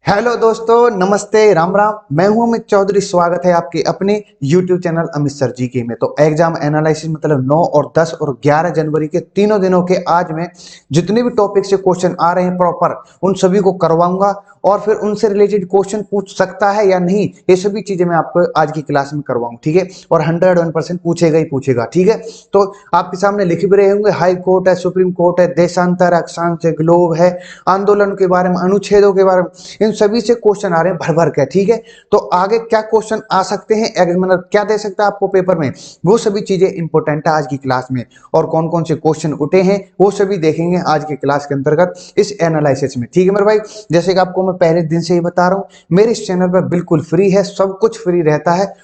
Hello दोस्तों, नमस्ते, राम राम। मैं हूं अमित चौधरी। स्वागत है आपके अपने YouTube चैनल अमित सर जी के में। तो एग्जाम एनालिसिस मतलब 9 और 10 और 11 जनवरी के तीनों दिनों के आज में जितने भी टॉपिक से क्वेश्चन आ रहे हैं प्रॉपर उन सभी को करवाऊंगा और फिर उनसे रिलेटेड क्वेश्चन पूछ सकता है या नहीं, ये सभी चीजें मैं आपको आज की क्लास में करवाऊंगा। ठीक है, और 101% पूछेगा ही पूछेगा। ठीक है, तो आपके सामने लिख भी रहे होंगे, हाई कोर्ट है, सुप्रीम कोर्ट है, देशांतर, अक्षांश है, ग्लोब है, आंदोलन के बारे में, अनुच्छेदों के बारे में, इन सभी से क्वेश्चन आ रहे हैं भर भर के। ठीक है, तो आगे क्या क्वेश्चन आ सकते हैं, एग्जामिनर क्या दे सकता है आपको पेपर में, वो सभी चीजें इंपॉर्टेंट है आज की क्लास में। और कौन कौन से क्वेश्चन उठे हैं वो सभी देखेंगे आज की क्लास के अंतर्गत इस एनालिसिस में। ठीक है मेरे भाई, जैसे कि आपको मैं पहले दिन से ही बता रहा हूं, मेरे इस चैनल पर बिल्कुल फ्री है, सब कुछ फ्री रहता है।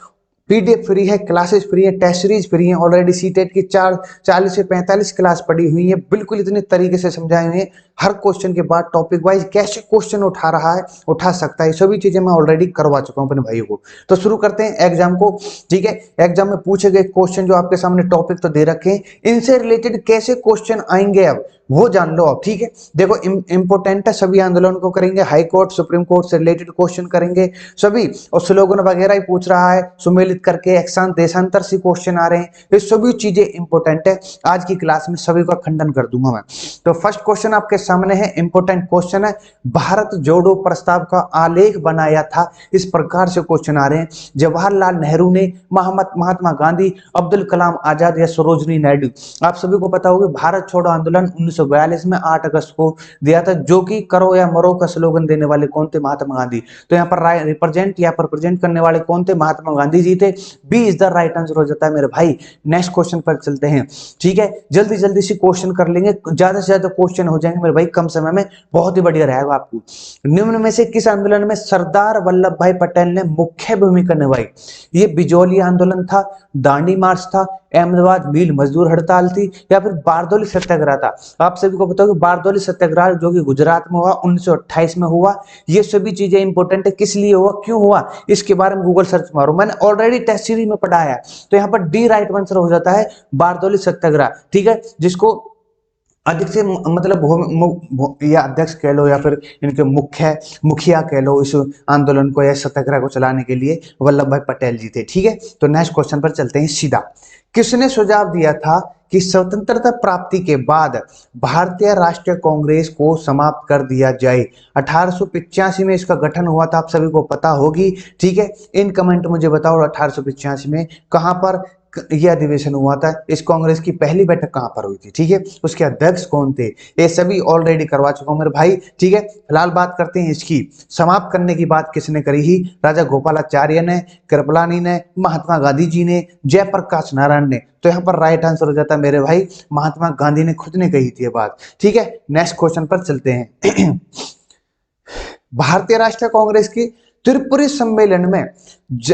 पीडीएफ फ्री है, क्लासेस फ्री है, टेस्ट सीरीज फ्री है। ऑलरेडी सीटेट की 40 से 45 क्लास पड़ी हुई है, बिल्कुल इतने तरीके से समझाए हुए हैं। हर क्वेश्चन के बाद टॉपिक वाइज कैसे क्वेश्चन उठा रहा है, उठा सकता है, सभी चीजें मैं ऑलरेडी करवा चुका हूं अपने भाइयों को। तो शुरू करते हैं एग्जाम को। ठीक है, एग्जाम में पूछे गए क्वेश्चन जो आपके सामने टॉपिक तो दे रखे हैं, इनसे रिलेटेड कैसे क्वेश्चन आएंगे अब वो जान लो आप। ठीक है, देखो इंपोर्टेंट है, सभी आंदोलन को करेंगे, हाई कोर्ट सुप्रीम कोर्ट से रिलेटेड क्वेश्चन करेंगे सभी, और स्लोगन वगैरह ही पूछ रहा है, सुमेलित करके अक्षांश देशांतर से क्वेश्चन आ रहे हैं। ये सभी चीजें इंपॉर्टेंट है, आज की क्लास में सभी का खंडन कर दूंगा मैं। तो फर्स्ट क्वेश्चन आपके सामने है, इंपॉर्टेंट क्वेश्चन है, भारत जोड़ो प्रस्ताव का आलेख बनाया था, इस प्रकार से क्वेश्चन आ रहे हैं। जवाहरलाल नेहरू ने, महात्मा गांधी, अब्दुल कलाम आजाद या सरोजनी नायडू। आप सभी को पता होगा भारत छोड़ो आंदोलन 1942 में 8 अगस्त को दिया था, जो कि करो या मरो का स्लोगन देने वाले कौन थे? महात्मा गांधी। तो यहाँ पर रिप्रेजेंट या पर प्रेजेंट करने वाले कौन थे? महात्मा गांधी जी थे। B is the right answer हो जाता है मेरे भाई। नेक्स्ट क्वेश्चन पर चलते हैं। ठीक है, जल्दी जल्दी से क्वेश्चन कर लेंगे, ज्यादा से ज्यादा क्वेश्चन हो जाएंगे मेरे भाई कम समय में, बहुत ही बढ़िया रहेगा आपको। निम्न में से किस आंदोलन में सरदार वल्लभ भाई पटेल ने मुख्य भूमिका निभाई? ये बिजौली आंदोलन था, दांडी मार्च था, अहमदाबाद मिल मजदूर हड़ताल थी, या फिर बारदौली सत्याग्रह था। आप सभी को पता होगा बारदौली सत्याग्रह जो कि गुजरात में हुआ 1928 में हुआ। ये सभी चीजें इंपॉर्टेंट है, किस लिए हुआ, क्यों हुआ, इसके बारे में गूगल सर्च मारो, मैंने ऑलरेडी टेस्ट सीरीज में पढ़ाया है। तो यहाँ पर डी राइट आंसर हो जाता है बारदौली सत्याग्रह। ठीक है, जिसको अधिक से मतलब या अध्यक्ष कह लो या फिर इनके मुखिया कह लो, इस आंदोलन को या सत्याग्रह को चलाने के लिए वल्लभ भाई पटेल जी थे। ठीक है, तो नेक्स्ट क्वेश्चन पर चलते हैं सीधा। किसने सुझाव दिया था कि स्वतंत्रता प्राप्ति के बाद भारतीय राष्ट्रीय कांग्रेस को समाप्त कर दिया जाए? 1885 में इसका गठन हुआ था, आप सभी को पता होगी। ठीक है, इन कमेंट मुझे बताओ 1885 में कहां पर यह अधिवेशन हुआ था, इस कांग्रेस की पहली बैठक कहां पर हुई थी? ठीक है, उसके अध्यक्ष कौन थे, ये सभी ऑलरेडी करवा चुका हूं मेरे भाई। ठीक है, फिलहाल बात करते हैं इसकी समाप्त करने की। बात किसने करी ही? राजा गोपालाचार्य ने, कृपलानी ने, महात्मा गांधी जी ने, जयप्रकाश नारायण ने। तो यहाँ पर राइट आंसर हो जाता है मेरे भाई महात्मा गांधी ने खुद ने कही थी ये बात। ठीक है, नेक्स्ट क्वेश्चन पर चलते हैं। भारतीय राष्ट्रीय कांग्रेस की त्रिपुरी सम्मेलन में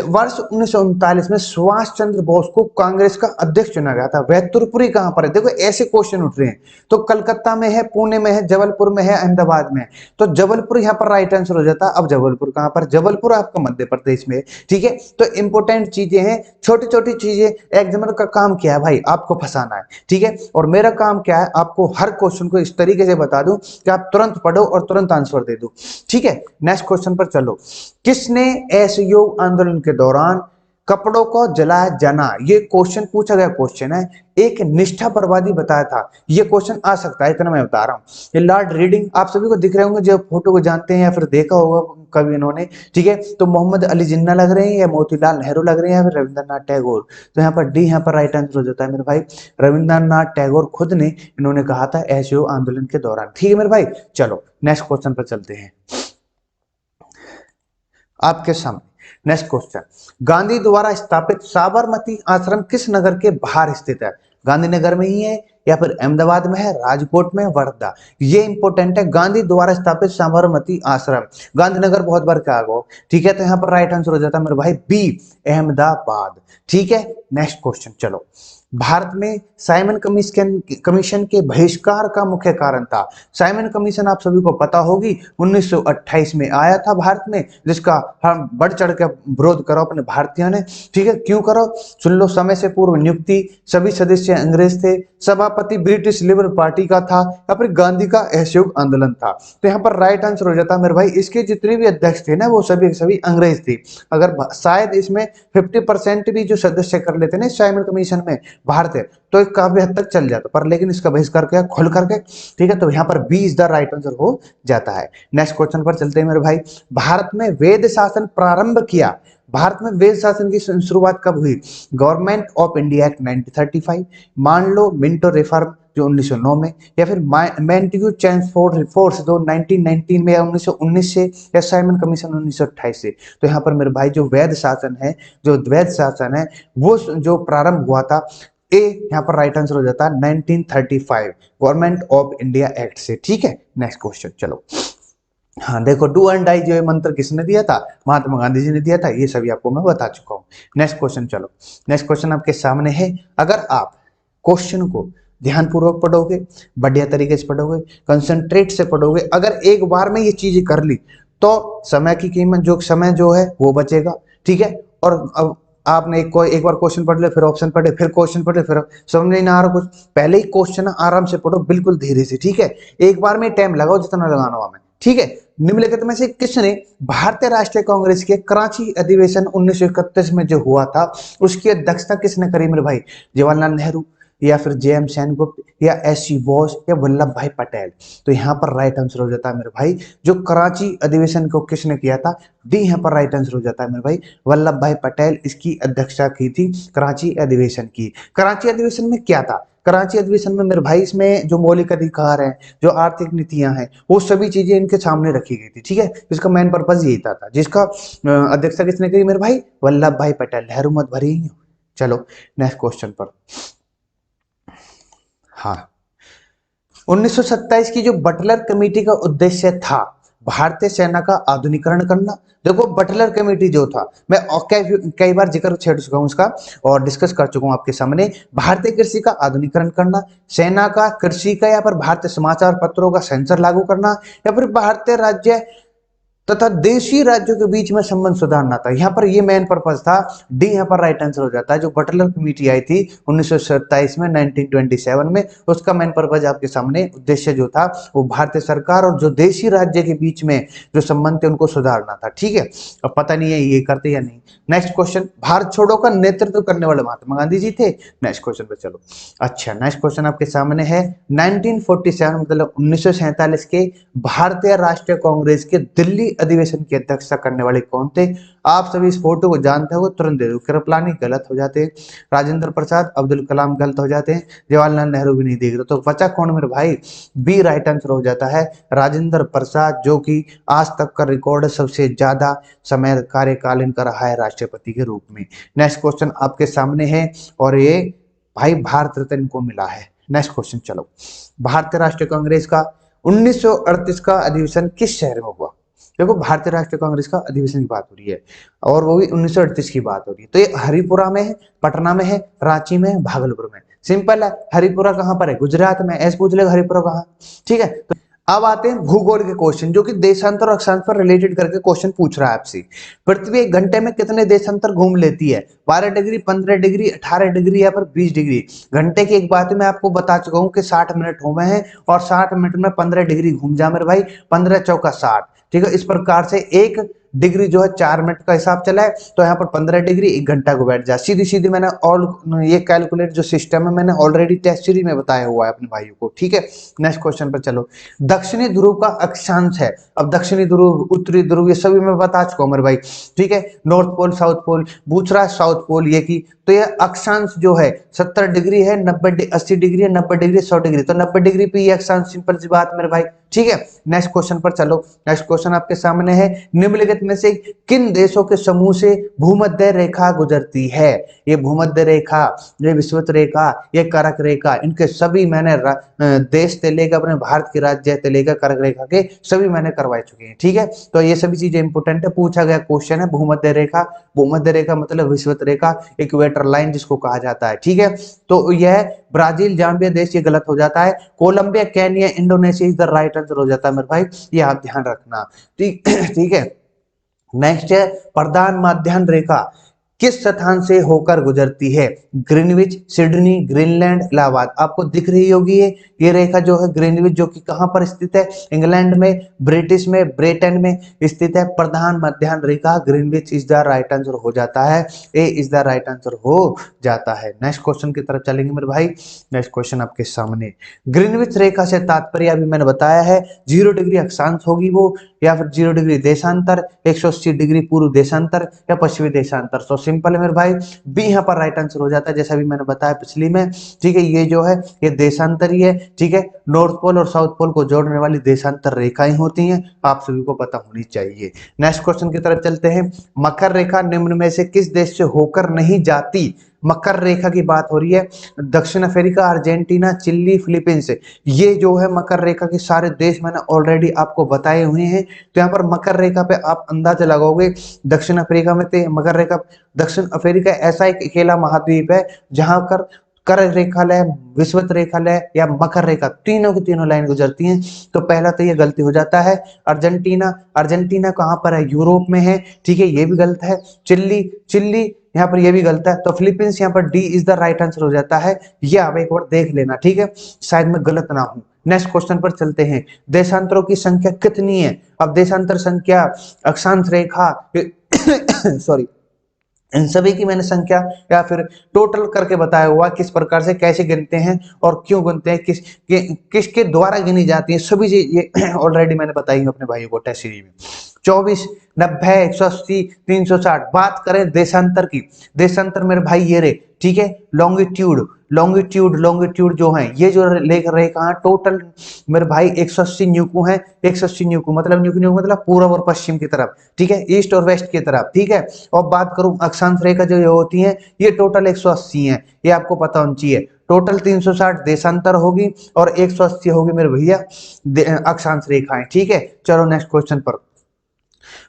वर्ष 1939 में सुभाष चंद्र बोस को कांग्रेस का अध्यक्ष चुना गया था। वह त्रिपुरी कहां पर है? देखो ऐसे क्वेश्चन उठ रहे हैं, तो कलकत्ता में है, पुणे में है, जबलपुर में है, अहमदाबाद में है। तो जबलपुर यहाँ पर राइट आंसर हो जाता है। अब जबलपुर कहां पर? जबलपुर आपका मध्य प्रदेश में है। ठीक है, तो इंपोर्टेंट चीजें हैं, छोटी छोटी चीजें। एग्जामिनर का काम क्या है भाई? आपको फंसाना है। ठीक है, और मेरा काम क्या है? आपको हर क्वेश्चन को इस तरीके से बता दूं कि आप तुरंत पढ़ो और तुरंत आंसर दे दो। ठीक है, नेक्स्ट क्वेश्चन पर चलो। किसने असहयोग आंदोलन के दौरान कपड़ों को जलाया जाना? ये क्वेश्चन पूछा गया क्वेश्चन है, एक निष्ठा बर्बादी बताया था। ये क्वेश्चन आ सकता है, इतना मैं बता रहा हूं। ये लॉर्ड रीडिंग आप सभी को दिख रहे होंगे, जो फोटो को जानते हैं या फिर देखा होगा कभी इन्होंने। ठीक है, तो मोहम्मद अली जिन्ना लग रहे हैं, या मोतीलाल नेहरू लग रहे हैं, या फिर रविंद्रनाथ टैगोर। तो यहाँ पर डी यहाँ पर राइट आंसर हो जाता है मेरे भाई। रविंद्रनाथ टैगोर खुद ने इन्होंने कहा था असहयोग आंदोलन के दौरान। ठीक है मेरे भाई, चलो नेक्स्ट क्वेश्चन पर चलते हैं। आपके सामने नेक्स्ट क्वेश्चन, गांधी द्वारा स्थापित साबरमती आश्रम किस नगर के बाहर स्थित है? गांधीनगर में ही है, या फिर अहमदाबाद में है, राजकोट में, वर्धा। ये इंपॉर्टेंट है, गांधी द्वारा स्थापित साबरमती आश्रम गांधीनगर बहुत बार कहा गया। ठीक है, तो यहाँ पर राइट आंसर हो जाता है मेरे भाई बी, अहमदाबाद। ठीक है, नेक्स्ट क्वेश्चन चलो। भारत में साइमन कमीशन के बहिष्कार का मुख्य कारण था। साइमन कमीशन आप सभी को पता होगी 1928 में आया था भारत में, जिसका हम बढ़ चढ़ के विरोध करो अपने भारतीयों ने। ठीक है, क्यों करो? सुन लो, समय से पूर्व नियुक्ति, सभी सदस्य अंग्रेज थे, सभापति ब्रिटिश लिबरल पार्टी का था, या फिर गांधी का असहयोग आंदोलन था। तो यहाँ पर राइट आंसर हो जाता है मेरे भाई, इसके जितने भी अध्यक्ष थे ना वो सभी सभी अंग्रेज थे। अगर शायद इसमें 50% भी जो सदस्य कर लेते ना साइमन कमीशन में भारत है, तो एक काफी हद तक चल जाता, पर लेकिन इसका बहिष्कार किया खुल करके। ठीक है, तो यहाँ पर B is the right answer हो जाता है। नेक्स्ट क्वेश्चन पर चलते हैं मेरे भाई। भारत में वेद शासन प्रारंभ किया, भारत में वेद शासन की शुरुआत कब हुई? गवर्नमेंट ऑफ इंडिया एक्ट 1935, मान लो मिंटो रिफॉर्म जो 1909 में, या फिर मैंटिग्यू चेंज फोर्स जो 1919 में या 1919 से, या साइमन कमीशन 1928 से। तो यहाँ पर मेरे भाई जो वैध शासन है, जो वैध शासन है वो जो प्रारंभ हुआ था, ए यहाँ पर राइट आंसर हो जाता है 1935 गवर्नमेंट ऑफ इंडिया एक्ट से। ठीक है, नेक्स्ट क्वेश्चन चलो। हाँ देखो, डू एंड डाई जो ये मंत्र किसने दिया था? महात्मा गांधी जी ने दिया था, ये सभी आपको मैं बता चुका हूँ। नेक्स्ट क्वेश्चन चलो। नेक्स्ट क्वेश्चन आपके सामने है। अगर आप क्वेश्चन को ध्यानपूर्वक पढ़ोगे, बढ़िया तरीके से पढ़ोगे, कंसंट्रेट से पढ़ोगे, अगर एक बार में ये चीजें कर ली तो समय की कीमत, जो समय जो है वो बचेगा। ठीक है, और अब आपने एक बार क्वेश्चन पढ़ ले, फिर ऑप्शन पढ़े, फिर क्वेश्चन पढ़े, फिर समझ नहीं आ रहा कुछ, पहले ही क्वेश्चन आराम से पढ़ो, बिल्कुल धीरे से। ठीक है, एक बार में टाइम लगाओ जितना लगाना हुआ मैं। ठीक है, निम्नलिखित में से किसने भारतीय राष्ट्रीय कांग्रेस के कराची अधिवेशन 1931 में जो हुआ था उसकी अध्यक्षता किसने करी मेरे भाई? जवाहरलाल नेहरू, या फिर जे.एम. सेनगुप्त, या एस.सी. बोस, या वल्लभ भाई पटेल? तो यहाँ पर राइट आंसर हो जाता है मेरे भाई, जो कराची अधिवेशन को किसने किया था? डी यहाँ पर राइट आंसर हो जाता है मेरे भाई, वल्लभ भाई पटेल इसकी अध्यक्षता की थी कराची अधिवेशन की। कराची अधिवेशन में क्या था? कराची अधिवेशन में मेरे भाई इसमें जो मौलिक अधिकार हैं, जो आर्थिक नीतियां हैं, वो सभी चीजें इनके सामने रखी गई थी। ठीक है, इसका मेन पर्पज यही था, जिसका अध्यक्षता किसने करी मेरे भाई? वल्लभ भाई पटेल। नेहरू मत भरी। चलो नेक्स्ट क्वेश्चन पर। हाँ, 1927 की जो बटलर कमेटी का उद्देश्य था भारतीय सेना का आधुनिकीकरण करना। देखो बटलर कमेटी जो था, मैं कई बार जिक्र छेड़ चुका हूं उसका और डिस्कस कर चुका हूं आपके सामने। भारतीय कृषि का आधुनिकीकरण करना, सेना का, कृषि का, या फिर भारतीय समाचार पत्रों का सेंसर लागू करना, या फिर भारतीय राज्य तथा देशी राज्यों के बीच में संबंध सुधारना था। यहाँ पर ये मेन पर्पज था। डी यहाँ पर राइट आंसर हो जाता है। जो बटलर कमेटी आई थी 1927 में, 1927 में, उसका मेन पर्पज आपके सामने, उद्देश्य जो था वो भारतीय सरकार और जो देशी राज्य के बीच में जो संबंध थे उनको सुधारना था। ठीक है, अब पता नहीं है ये करते या नहीं। नेक्स्ट क्वेश्चन, भारत छोड़ो का नेतृत्व करने वाले महात्मा गांधी जी थे। नेक्स्ट क्वेश्चन पे चलो। अच्छा, नेक्स्ट क्वेश्चन आपके सामने है। 1947 मतलब 1947 के भारतीय राष्ट्रीय कांग्रेस के दिल्ली अधिवेशन की अध्यक्षता करने वाले कौन थे? आप सभी इस फोटो को जानते हो, तुरंत दे दो। कृपलानी गलत हो जाते हैं, राजेंद्र प्रसाद, अब्दुल कलाम गलत हो जाते हैं, जवाहरलाल नेहरू भी नहीं देख रहे, तो बचा कौन मेरे भाई? बी राइट आंसर हो जाता है, राजेंद्र प्रसाद, जो कि आज तक का रिकॉर्ड सबसे ज्यादा समय कार्यकाल इनका रहा है राष्ट्रपति के रूप में। नेक्स्ट क्वेश्चन आपके सामने है और ये भाई भारत रत्न को मिला है। नेक्स्ट क्वेश्चन चलो। भारतीय राष्ट्रीय कांग्रेस का 1938 का अधिवेशन किस शहर में हुआ? देखो भारतीय राष्ट्रीय कांग्रेस का अधिवेशन की बात हो रही है और वो भी 1938 की बात हो रही है। तो ये हरिपुरा में है, पटना में है, रांची में है, भागलपुर में। सिंपल है, हरिपुरा कहाँ पर है? गुजरात में। ऐसे पूछ लेगा हरिपुरा कहाँ। ठीक है, तो अब आते हैं भूगोल के क्वेश्चन, जो कि देशांतर और अक्षांश पर रिलेटेड करके क्वेश्चन पूछ रहा है आपसे। पृथ्वी एक घंटे में कितने देशांतर घूम लेती है? 12 डिग्री, 15 डिग्री, 18 डिग्री, या फिर 20 डिग्री? घंटे की एक बात मैं आपको बता चुका हूं कि 60 मिनट हुए हैं और 60 मिनट में 15 डिग्री घूम जा मेरे भाई, 15 चौका 60। ठीक है, इस प्रकार से 1 डिग्री जो है 4 मिनट का हिसाब चला है, तो यहाँ पर 15 डिग्री 1 घंटा को बैठ जा। सीधी सीधी मैंने और ये कैलकुलेट जो सिस्टम है मैंने ऑलरेडी टेस्ट सीरीज में बताया हुआ है अपने भाइयों को। ठीक है, नेक्स्ट क्वेश्चन पर चलो। दक्षिणी ध्रुव का अक्षांश है, अब दक्षिणी ध्रुव, उत्तरी ध्रुव, ये सभी मैं बता चुका हूँ मेरे भाई। ठीक है, नॉर्थ पोल, साउथ पोल, पूछ साउथ पोल ये की, तो ये अक्षांश जो है 70 डिग्री है, 80 डिग्री है, 90 डिग्री, 100 डिग्री। तो 90 डिग्री पे ये अक्षांश, सिंपल सी बात मेरे भाई ठीक है, नेक्स्ट क्वेश्चन पर चलो। नेक्स्ट क्वेश्चन आपके सामने है, निम्नलिखित में से किन देशों के समूह से भूमध्य रेखा गुजरती है? ये भूमध्य रेखा, ये विषुवत रेखा, ये कर्क रेखा, इनके सभी मैंने देश से लेकर अपने भारत के राज्य से लेकर कर्क रेखा के सभी मैंने करवा चुके हैं। ठीक है, तो ये सभी चीजें इंपोर्टेंट है, पूछा गया क्वेश्चन है। भूमध्य रेखा, भूमध्य रेखा मतलब विषुवत रेखा, इक्वेटर लाइन जिसको कहा जाता है। ठीक है, तो यह ब्राजील, जाम्बिया देश, ये गलत हो जाता है। Colombia, Kenya, Indonesia is the right answer हो जाता है मेरे भाई, ये आप ध्यान रखना। ठीक ठीक है, नेक्स्ट है, प्रधान माध्यान्ह रेखा किस स्थान से होकर गुजरती है? Greenwich, Sydney, Greenland, Allahabad. आपको दिख रही होगी ये रेखा जो है ग्रीनविच, जो कि कहां पर स्थित है? इंग्लैंड में, ब्रिटिश में, ब्रिटेन में स्थित है। प्रधान मध्यान्ह रेखा Greenwich is the right answer हो जाता है, A is the right answer हो जाता है। नेक्स्ट क्वेश्चन की तरफ चलेंगे मेरे भाई। नेक्स्ट क्वेश्चन आपके सामने, ग्रीनविच रेखा से तात्पर्य अभी मैंने बताया है 0 डिग्री अक्षांश होगी वो, या फिर 0 डिग्री देशांतर, 180 डिग्री पूर्व देशांतर या पश्चिमी देशांतर। तो सिंपल है मेरे भाई, बी यहाँ पर राइट आंसर हो जाता है, जैसा भी मैंने बताया पिछली में। ठीक है, ये जो है ये देशांतर ही है। ठीक है, नॉर्थ पोल और साउथ पोल को जोड़ने वाली देशांतर रेखाएं होती हैं, आप सभी को पता होनी चाहिए। नेक्स्ट क्वेश्चन की तरफ चलते हैं, मकर रेखा निम्न में से किस देश से होकर नहीं जाती? मकर रेखा की बात हो रही है, दक्षिण अफ्रीका, अर्जेंटीना, चिली, फिलीपींस। ये जो है मकर रेखा के सारे देश मैंने ऑलरेडी आपको बताए हुए हैं। तो यहाँ पर मकर रेखा पे आप अंदाजा लगाओगे, दक्षिण अफ्रीका में थे मकर रेखा। दक्षिण अफ्रीका ऐसा एक अकेला महाद्वीप है जहां कर कर रेखालय, विषुवत रेखालय या मकर रेखा तीनों की तीनों लाइन गुजरती हैं। तो पहला तो ये गलती हो जाता है। अर्जेंटीना, अर्जेंटीना कहाँ पर है? यूरोप में है। ठीक है, ये भी गलत है। चिल्ली, चिल्ली यहाँ पर ये भी गलत है। तो फिलीपींस यहाँ पर D is the right answer हो जाता है। ये आप एक बार देख लेना, ठीक है, शायद मैं गलत ना हूं। नेक्स्ट क्वेश्चन पर चलते हैं, देशांतरों की संख्या कितनी है? अब देशांतर संख्या, अक्षांश रेखा सॉरी, इन सभी की मैंने संख्या या फिर टोटल करके बताया हुआ, किस प्रकार से कैसे गिनते हैं और क्यों गिनते हैं, किसके द्वारा गिनी जाती है, सभी चीज ये ऑलरेडी मैंने बताई है अपने भाइयों को टेस्ट सीरीज में। 24, 90, 180, 360। बात करें देशांतर की, देशांतर मेरे भाई ये रे, ठीक है, लॉन्गिट्यूड, लॉन्गिट्यूड, लॉन्गिट्यूड जो है ये जो रेखा है टोटल मेरे भाई 180 न्यूकू है। 180 न्यूकू मतलब न्यूकू मतलब पूर्व और पश्चिम की तरफ, ठीक है, ईस्ट और वेस्ट की तरफ। ठीक है, और बात करूं अक्षांश रेखा जो ये होती है, ये टोटल 180 है, ये आपको पता होना चाहिए। टोटल 360 देशांतर होगी और 180 होगी मेरे भैया अक्षांश रेखाएं। ठीक है, चलो नेक्स्ट क्वेश्चन पर,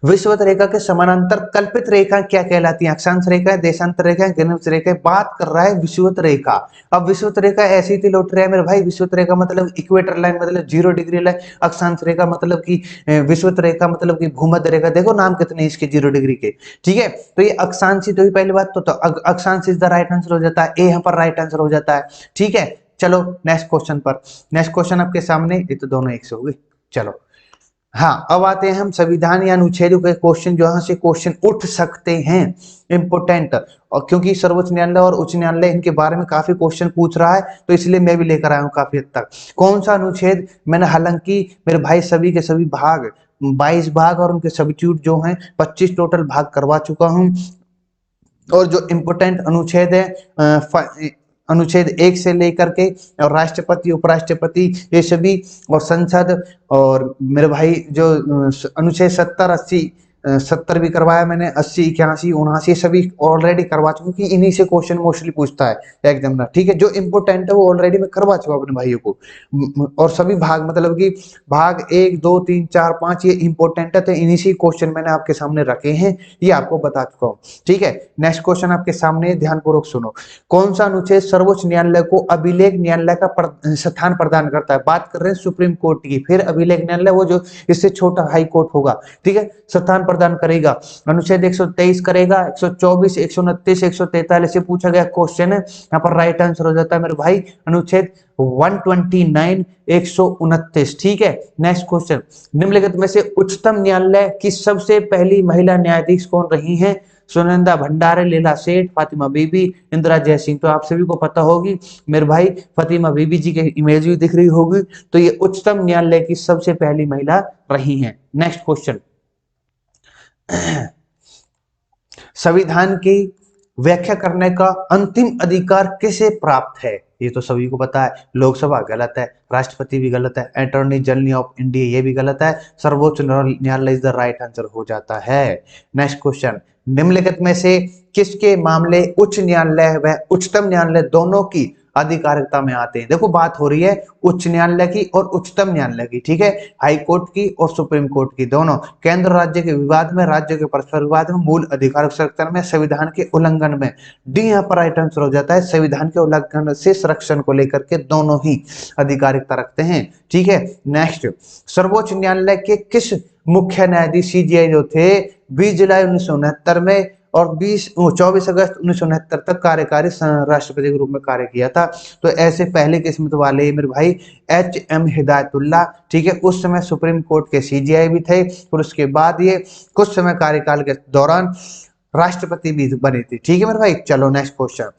विषुवत रेखा के समानांतर कल्पित रेखा क्या कहलाती है? अक्षांश रेखा, देशांतर रेखा, ग्रीनविच रेखा। बात कर रहा है विषुवत रेखा। अब विषुवत रेखा ऐसी थी लौट रहा है मेरे भाई, विषुवत रेखा मतलब इक्वेटर लाइन मतलब 0 डिग्री लाइन, अक्षांश रेखा मतलब कि विषुवत रेखा मतलब कि भूमध्य रेखा। देखो नाम कितने इसके 0 डिग्री के। ठीक है, तो ये अक्षांश तो ही पहली बात तो अक्षांश इज द राइट आंसर हो जाता है, ए यहाँ पर राइट आंसर हो जाता है। ठीक है, चलो नेक्स्ट क्वेश्चन पर। नेक्स्ट क्वेश्चन आपके सामने, ये तो दोनों एक से हो गए। चलो हाँ, अब आते हैं हम संविधान या अनुच्छेद के क्वेश्चन, जो यहाँ से क्वेश्चन उठ सकते हैं इंपोर्टेंट, और क्योंकि सर्वोच्च न्यायालय और उच्च न्यायालय इनके बारे में काफी क्वेश्चन पूछ रहा है, तो इसलिए मैं भी लेकर आया हूँ काफी हद तक। कौन सा अनुच्छेद? मैंने हालांकि मेरे भाई सभी के सभी भाग 22 भाग और उनके सब्स्टिट्यूट जो हैं 25 टोटल भाग करवा चुका हूँ। और जो इम्पोर्टेंट अनुच्छेद है अनुच्छेद 1 से लेकर के और राष्ट्रपति, उपराष्ट्रपति, ये सभी, और संसद, और मेरे भाई जो अनुच्छेद 70, 80, 70 भी करवाया मैंने, 80, 81, 79 सभी ऑलरेडी करवा चुका, कि इन्हीं से क्वेश्चन मोस्टली पूछता है एग्जामिनर। ठीक है, जो इंपोर्टेंट है वो ऑलरेडी मैं करवा चुका अपने भाइयों को। और सभी भाग मतलब कि भाग 1, 2, 3, 4, 5 ये इंपोर्टेंट है, तो इन्हीं से क्वेश्चन मैंने आपके सामने रखे हैं, ये आपको बता चुका हूँ। ठीक है, नेक्स्ट क्वेश्चन आपके सामने, ध्यानपूर्वक सुनो। कौन सा अनुच्छेद सर्वोच्च न्यायालय को अभिलेख न्यायालय का स्थान प्रदान करता है? बात कर रहे हैं सुप्रीम कोर्ट की, फिर अभिलेख न्यायालय वो जो इससे छोटा हाई कोर्ट होगा, ठीक है, स्थान प्रदान करेगा। अनुच्छेद 123 करेगा, 124, 129, 143 से पूछा गया क्वेश्चन है, यहाँ पर राइट आंसर हो जाता है मेरे भाई अनुच्छेद 129, 129। ठीक है, नेक्स्ट क्वेश्चन, निम्नलिखित में से उच्चतम न्यायालय की सबसे पहली महिला न्यायाधीश कौन रही हैं? सुनंदा भंडारे, लीला सेठ, फातिमा बीबी, इंदिरा जयसिंह। तो आप सभी को पता होगी मेरे भाई, फातिमा बीबी जी की इमेज भी दिख रही होगी। तो ये उच्चतम न्यायालय की सबसे पहली महिला रही हैं। नेक्स्ट क्वेश्चन, संविधान की व्याख्या करने का अंतिम अधिकार किसे प्राप्त है? ये तो सभी को पता है। लोकसभा गलत है, राष्ट्रपति भी गलत है, अटॉर्नी जनरल ऑफ इंडिया ये भी गलत है, सर्वोच्च न्यायालय इज द राइट आंसर हो जाता है। नेक्स्ट क्वेश्चन, निम्नलिखित में से किसके मामले उच्च न्यायालय व उच्चतम न्यायालय दोनों की अधिकारिता में आते हैं? देखो बात हो रही है उच्च न्यायालय की और उच्चतम न्यायालय की, ठीक है, हाई कोर्ट की और सुप्रीम कोर्ट की, दोनों केंद्र राज्य के विवाद में, राज्य के परस्पर विवाद में, मूल अधिकार संरक्षण में, संविधान के उल्लंघन में। डी यहाँ पर राइट आंसर हो जाता है, संविधान के उल्लंघन से संरक्षण को लेकर के दोनों ही अधिकारिता रखते हैं, ठीक है। नेक्स्ट, सर्वोच्च न्यायालय के किस मुख्य न्यायाधीश सीजेआई जो थे 20 जुलाई 1969 में और 24 अगस्त 1969 तक कार्यकारी राष्ट्रपति के रूप में कार्य किया था। तो ऐसे पहले किस्मत वाले मेरे भाई HM हिदायतुल्लाह, ठीक है, उस समय सुप्रीम कोर्ट के सीजेआई भी थे और उसके बाद ये कुछ समय कार्यकाल के दौरान राष्ट्रपति भी बने थे, ठीक है मेरे भाई। चलो नेक्स्ट क्वेश्चन,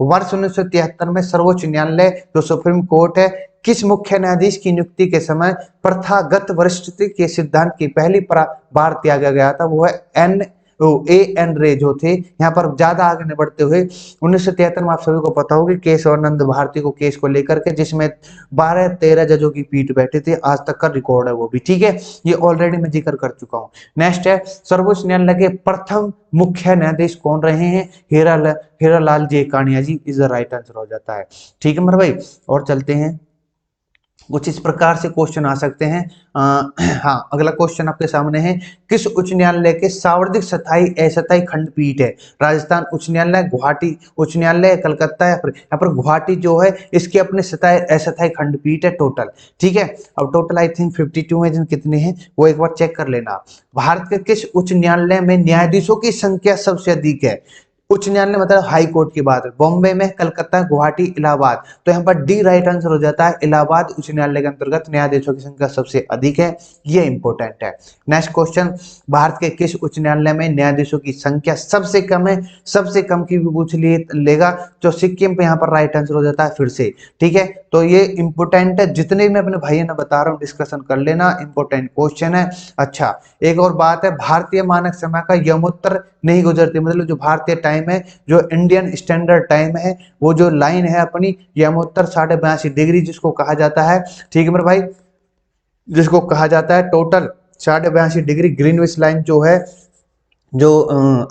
वर्ष 1973 में सर्वोच्च न्यायालय जो सुप्रीम कोर्ट है किस मुख्य न्यायाधीश की नियुक्ति के समय प्रथागत वरिष्ठता के सिद्धांत की पहली बार त्यागा गया था? वो है A.N. रे जो थे। यहाँ पर ज्यादा आगे नहीं बढ़ते हुए 1973 में आप सभी को पता होगा केशवानंद भारती को केस को लेकर के, जिसमें 12-13 जजों की पीठ बैठे थे, आज तक का रिकॉर्ड है वो भी, ठीक है, ये ऑलरेडी मैं जिक्र कर चुका हूँ। नेक्स्ट है, सर्वोच्च न्यायालय के प्रथम मुख्य न्यायाधीश कौन रहे हैं? हीरालाल जे कानिया जी इज द राइट आंसर हो जाता है, ठीक है मेरे भाई। और चलते हैं, कुछ इस प्रकार से क्वेश्चन आ सकते हैं। हाँ, अगला क्वेश्चन आपके सामने है, किस उच्च न्यायालय के सर्वाधिक स्थायी अस्थायी खंडपीठ है? राजस्थान उच्च न्यायालय, गुवाहाटी उच्च न्यायालय, कलकत्ता, या फिर यहाँ पर गुवाहाटी जो है इसके अपने अस्थायी खंडपीठ है टोटल, ठीक है। अब टोटल आई थिंक 52 है, कितने हैं वो एक बार चेक कर लेना। भारत के किस उच्च न्यायालय में न्यायाधीशों की संख्या सबसे अधिक है? उच्च न्यायालय मतलब हाई कोर्ट की बात है, बॉम्बे में, कलकत्ता, गुवाहाटी, इलाहाबाद। तो यहाँ पर डी राइट आंसर हो जाता है, इलाहाबाद उच्च न्यायालय के अंतर्गत न्यायाधीशों की संख्या सबसे अधिक है, ये इंपॉर्टेंट है। नेक्स्ट क्वेश्चन, भारत के किस उच्च न्यायालय में न्यायाधीशों की संख्या सबसे कम है? सबसे कम की भी पूछ लेगा तो सिक्किम पे यहाँ पर राइट आंसर हो जाता है फिर से, ठीक है। तो ये इंपॉर्टेंट है, जितने मैं अपने भाइयों ने बता रहा हूँ डिस्कशन कर लेना, इंपॉर्टेंट क्वेश्चन है। अच्छा, एक और बात है, भारतीय मानक समय का यमोत्तर नहीं गुजरती, मतलब जो भारतीय टाइम है, जो इंडियन स्टैंडर्ड टाइम है, वो जो लाइन है अपनी यमोत्तर 82.5 डिग्री जिसको कहा जाता है, ठीक है मेरे भाई, जिसको कहा जाता है टोटल 82.5 डिग्री ग्रीनविच लाइन जो है, जो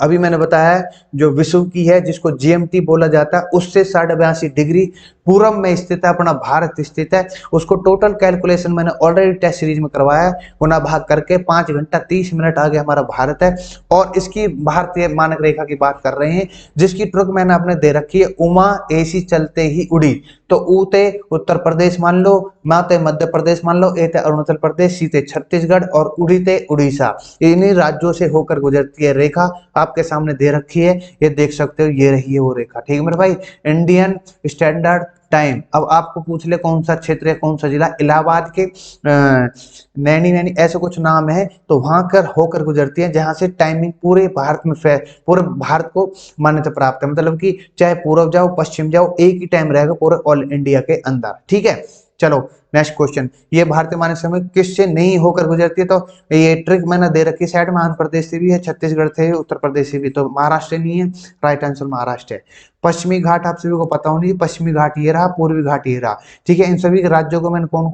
अभी मैंने बताया जो विश्व की है जिसको GMT बोला जाता है, उससे 82.5 डिग्री पूरब में स्थित है अपना भारत स्थित है। उसको टोटल कैलकुलेशन मैंने ऑलरेडी टेस्ट सीरीज में करवाया है, गुना भाग करके 5 घंटा 30 मिनट आगे हमारा भारत है। और इसकी भारतीय मानक रेखा की बात कर रहे हैं, जिसकी ट्रुक मैंने आपने दे रखी है, उमा ऐसी चलते ही उड़ी। तो ऊते उत्तर प्रदेश मान लो, माते मध्य प्रदेश मान लो, एते अरुणाचल प्रदेश, सीते छत्तीसगढ़ और उड़ीते उड़ीसा, इन्हीं राज्यों से होकर गुजरती है रेखा, आपके सामने दे रखी है, ये देख सकते हो, ये रही है वो रेखा, ठीक है मेरे भाई। Indian standard time. अब आपको पूछ ले कौन सा क्षेत्र है, कौन सा जिला, इलाहाबाद के नैनी नैनी ऐसे कुछ नाम है, तो वहां कर होकर गुजरती है, जहां से टाइमिंग पूरे भारत में पूरे भारत को मान्यता प्राप्त है, मतलब कि चाहे पूर्व जाओ पश्चिम जाओ एक ही टाइम रहेगा पूरे ऑल इंडिया के अंदर, ठीक है। चलो नेक्स्ट क्वेश्चन, ये भारतीय मानक समय किससे नहीं होकर गुजरती है? तो ये ट्रिक मैंने दे रखी साइड में, आंध्र प्रदेश से भी है, छत्तीसगढ़ से, उत्तर प्रदेश से भी, तो महाराष्ट्र नहीं है, राइट आंसर महाराष्ट्र है। पश्चिमी घाट आप सभी को पता होनी, पश्चिमी घाट ये रहा, पूर्वी घाट ये रहा, ठीक है। इन सभी के राज्यों को मैंने कौन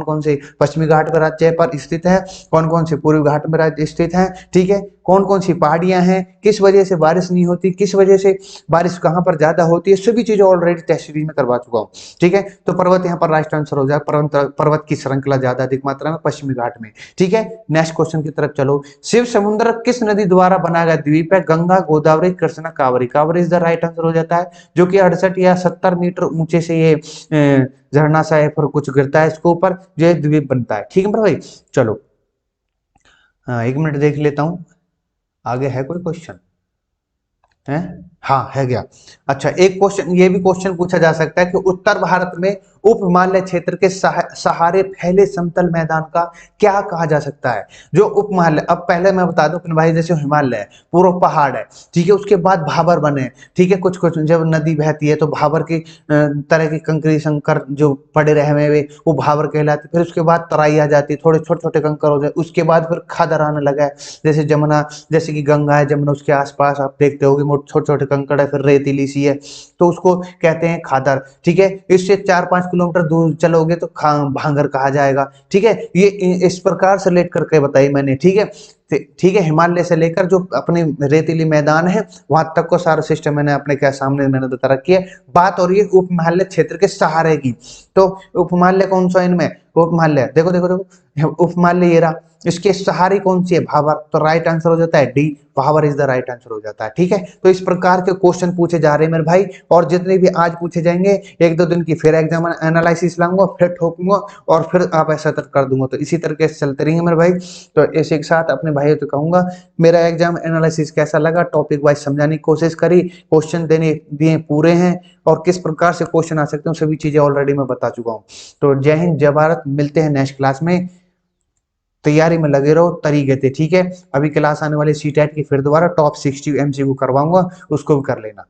कौन से पश्चिमी घाट पर राज्य पर स्थित है, कौन कौन से पूर्वी घाट में राज्य स्थित है, ठीक है, कौन कौन सी पहाड़ियां हैं, किस वजह से बारिश नहीं होती, किस वजह से बारिश कहां पर ज्यादा होती है, सभी चीजें ऑलरेडी टेस्ट सीरीज में करवा चुका हूं, ठीक है। तो पर्वत यहाँ पर राइट आंसर हो जाए, पर्वत की श्रृंखला ज्यादा अधिक मात्रा में पश्चिमी घाट में, ठीक है। नेक्स्ट क्वेश्चन की तरफ चलो, शिव समुद्र किस नदी द्वारा बनाया गया द्वीप है? Ganga, Godavari, Krishna, cowrie. Cowrie is the right answer हो जाता है, जो कि 68 या 70 मीटर ऊंचे से ये झरना सा है, फिर कुछ गिरता है इसके ऊपर, जो द्वीप बनता है, ठीक है भाई। चलो एक मिनट देख लेता हूं, आगे है कोई क्वेश्चन है? हाँ है गया। अच्छा, एक क्वेश्चन ये भी क्वेश्चन पूछा जा सकता है कि उत्तर भारत में उप हिमालय क्षेत्र के सहारे फैले समतल मैदान का क्या कहा जा सकता है? जो उप हिमालय, अब पहले मैं बता दूं कि भाई जैसे हिमालय है पूर्व पहाड़ है, ठीक है, उसके बाद भाबर बने, ठीक है, कुछ कुछ जब नदी बहती है तो भाबर की तरह की कंकरी कंकर जो पड़े रहे हुए वो भाबर कहलाते, फिर उसके बाद तराई आ जाती, थोड़े छोटे छोटे कंकर हो जाए, उसके बाद फिर खादर आने लगा है, जैसे जमुना, जैसे कि गंगा है, जमुना उसके आसपास आप देखते हो छोटे छोटे कंकड़ है, फिर रेतीली सी है, तो उसको कहते हैं खादर। ठीक है, इससे 4-5 किलोमीटर दूर चलोगे तो भांगर कहा जाएगा। ठीक है, ये इस प्रकार से रिलेट करके बताई मैंने। ठीक है, ठीक है, हिमालय से लेकर जो अपने रेतीली मैदान है वहां तक को सारा सिस्टम मैंने अपने क्या सामने मैंने बता रखी है। बात हो रही है उप हिमालय क्षेत्र के सहारे की। तो उप हिमालय कौन सा इनमें, उप हिमालय देखो देखो देखो, उप हिमालय ये रहा, इसके सहारे कौन सी है, भाबर। तो राइट आंसर हो जाता है D, Bhabar is the right answer हो जाता है। ठीक है, तो इस प्रकार के क्वेश्चन पूछे जा रहे हैं मेरे भाई, और जितने भी आज पूछे जाएंगे 1-2 दिन की फिर एग्जाम एनालिसिस लाऊंगा, फिर ठोकूंगा और फिर आप ऐसा कर दूंगा। तो इसी तरीके से चलते रहेंगे मेरे भाई। तो इसी के साथ अपने भाइयों को कहूंगा मेरा एग्जाम एनालिसिस कैसा लगा, टॉपिक वाइज समझाने की कोशिश करी, क्वेश्चन देने दिए पूरे हैं, और किस प्रकार से क्वेश्चन आ सकते हैं सभी चीजें ऑलरेडी मैं बता चुका हूँ। तो जय हिंद जय भारत, मिलते हैं नेक्स्ट क्लास में। तैयारी में लगे रहो तरीके से। ठीक है, अभी क्लास आने वाली सी टेट की फिर दोबारा टॉप 60 एमसीक्यू करवाऊंगा, उसको भी कर लेना।